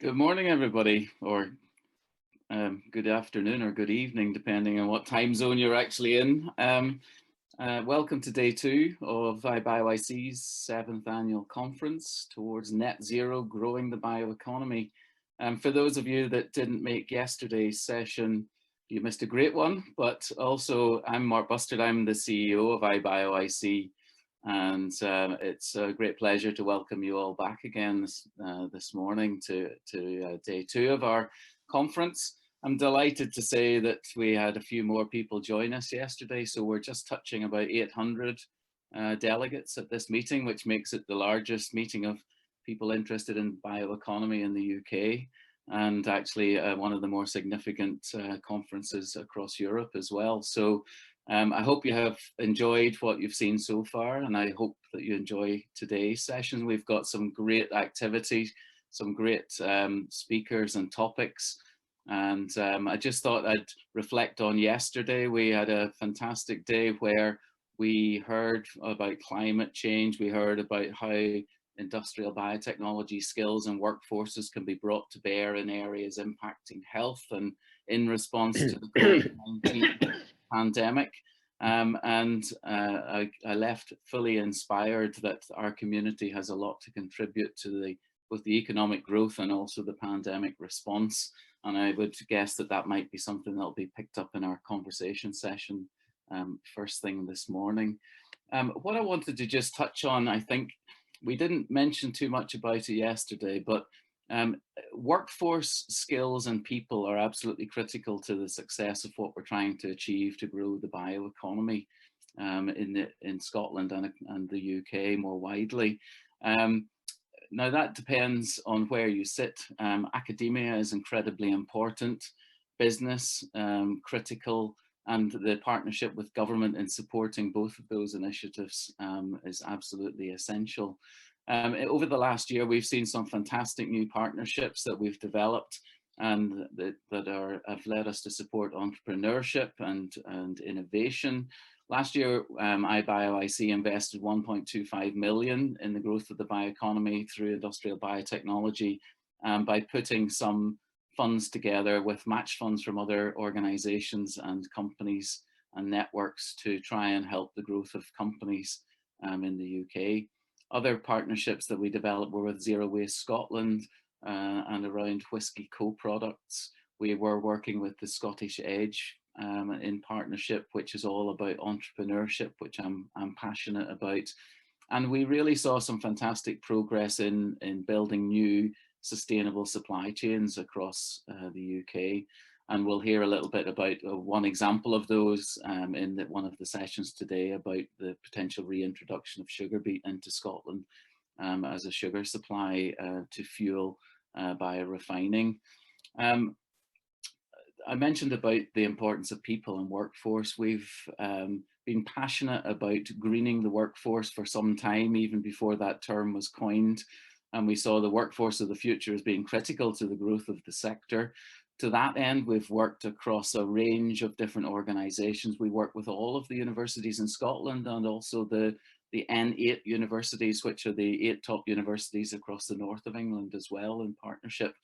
Good morning, everybody, or good afternoon or good evening, depending on what time zone you're actually in. Welcome to day two of IBioIC's 7th annual conference towards net zero, growing the bioeconomy. For those of you that didn't make yesterday's session, you missed a great one, but also I'm Mark Bustard, I'm the CEO of IBioIC. And it's a great pleasure to welcome you all back again this morning to day two of our conference. I'm delighted to say that we had a few more people join us yesterday, so we're just touching about 800 delegates at this meeting, which makes it the largest meeting of people interested in bioeconomy in the UK, and actually one of the more significant conferences across Europe as well. So I hope you have enjoyed what you've seen so far, and I hope that you enjoy today's session. We've got some great activities, some great speakers and topics, and I just thought I'd reflect on yesterday. We had a fantastic day where we heard about climate change, we heard about how industrial biotechnology skills and workforces can be brought to bear in areas impacting health and in response to the COVID-19 pandemic. I left fully inspired that our community has a lot to contribute to both the economic growth and also the pandemic response. And I would guess that that might be something that'll be picked up in our conversation session first thing this morning. What I wanted to just touch on, I think we didn't mention too much about it yesterday, but workforce skills and people are absolutely critical to the success of what we're trying to achieve to grow the bioeconomy in Scotland and the UK more widely. Now that depends on where you sit. Academia is incredibly important, business critical, and the partnership with government in supporting both of those initiatives is absolutely essential. Over the last year, we've seen some fantastic new partnerships that we've developed and that have led us to support entrepreneurship and innovation. Last year, IBioIC invested 1.25 million in the growth of the bioeconomy through industrial biotechnology by putting some funds together with match funds from other organizations and companies and networks to try and help the growth of companies in the UK. Other partnerships that we developed were with Zero Waste Scotland and around whisky co-products. We were working with the Scottish Edge in partnership, which is all about entrepreneurship, which I'm passionate about. And we really saw some fantastic progress in building new sustainable supply chains across the UK. And we'll hear a little bit about one example of those in one of the sessions today about the potential reintroduction of sugar beet into Scotland as a sugar supply to fuel biorefining. I mentioned about the importance of people and workforce. We've been passionate about greening the workforce for some time, even before that term was coined. And we saw the workforce of the future as being critical to the growth of the sector. To that end, we've worked across a range of different organisations. We work with all of the universities in Scotland and also the N8 universities, which are the 8 top universities across the north of England as well in partnership.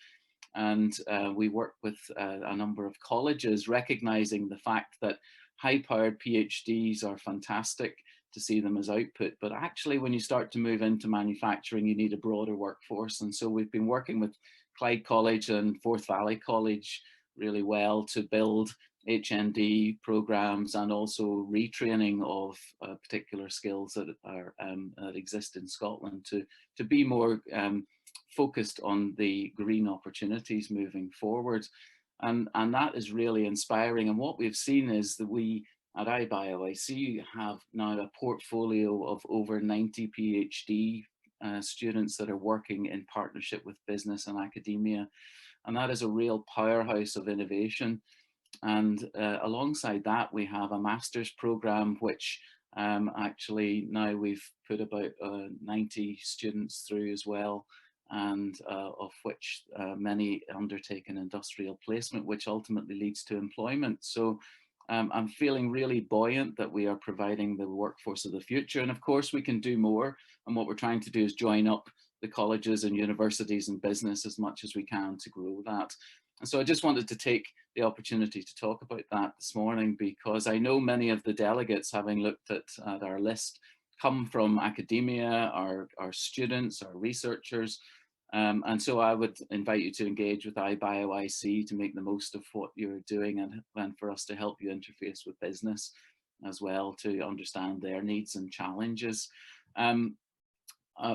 And we work with a number of colleges, recognising the fact that high-powered PhDs are fantastic to see them as output, but actually when you start to move into manufacturing, you need a broader workforce. And so we've been working with Clyde College and Forth Valley College really well to build HND programs and also retraining of particular skills that that exist in Scotland to be more focused on the green opportunities moving forward. And that is really inspiring. And what we've seen is that we at IBioIC have now a portfolio of over 90 PhD students that are working in partnership with business and academia. And that is a real powerhouse of innovation. And alongside that, we have a master's program, which actually now we've put about 90 students through as well, and of which many undertake an industrial placement, which ultimately leads to employment. So I'm feeling really buoyant that we are providing the workforce of the future. And of course, we can do more. And what we're trying to do is join up the colleges and universities and business as much as we can to grow that. And so I just wanted to take the opportunity to talk about that this morning, because I know many of the delegates, having looked at our list, come from academia, our students, our researchers. And so I would invite you to engage with IBioIC to make the most of what you're doing, and for us to help you interface with business as well to understand their needs and challenges.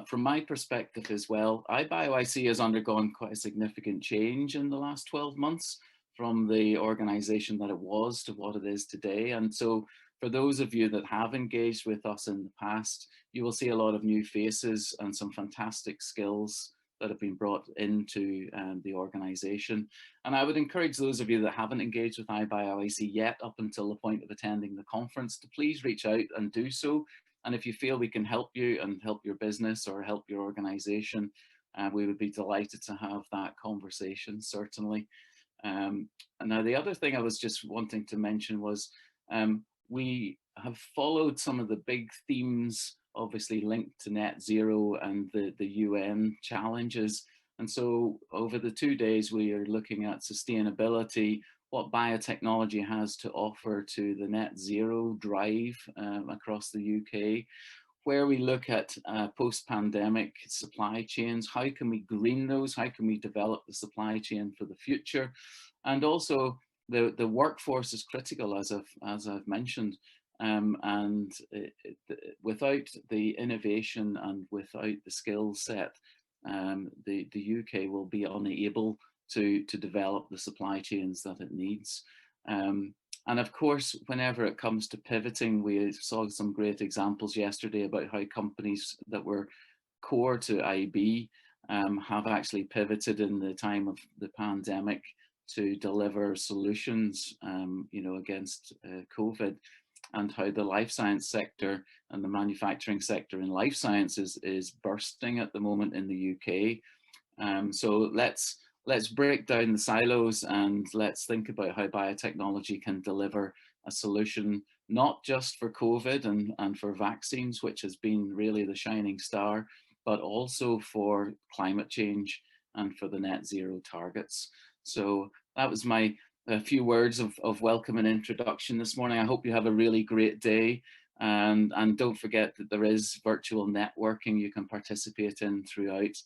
From my perspective as well, IBioIC has undergone quite a significant change in the last 12 months from the organization that it was to what it is today. And so for those of you that have engaged with us in the past, you will see a lot of new faces and some fantastic skills that have been brought into the organization. And I would encourage those of you that haven't engaged with IBioIC yet up until the point of attending the conference to please reach out and do so. And if you feel we can help you and help your business or help your organization, we would be delighted to have that conversation, certainly. And now the other thing I was just wanting to mention was we have followed some of the big themes, obviously linked to net zero and the UN challenges. And so over the 2 days, we are looking at sustainability, what biotechnology has to offer to the net zero drive across the UK, where we look at post-pandemic supply chains, how can we green those, how can we develop the supply chain for the future, and also the workforce is critical, as I've mentioned, and without the innovation and without the skill set, the UK will be unable to develop the supply chains that it needs. And of course, whenever it comes to pivoting, we saw some great examples yesterday about how companies that were core to IB have actually pivoted in the time of the pandemic to deliver solutions, against COVID, and how the life science sector and the manufacturing sector in life sciences is bursting at the moment in the UK. So let's break down the silos and let's think about how biotechnology can deliver a solution, not just for COVID and for vaccines, which has been really the shining star, but also for climate change and for the net zero targets. So that was my few words of welcome and introduction this morning. I hope you have a really great day. And don't forget that there is virtual networking you can participate in throughout.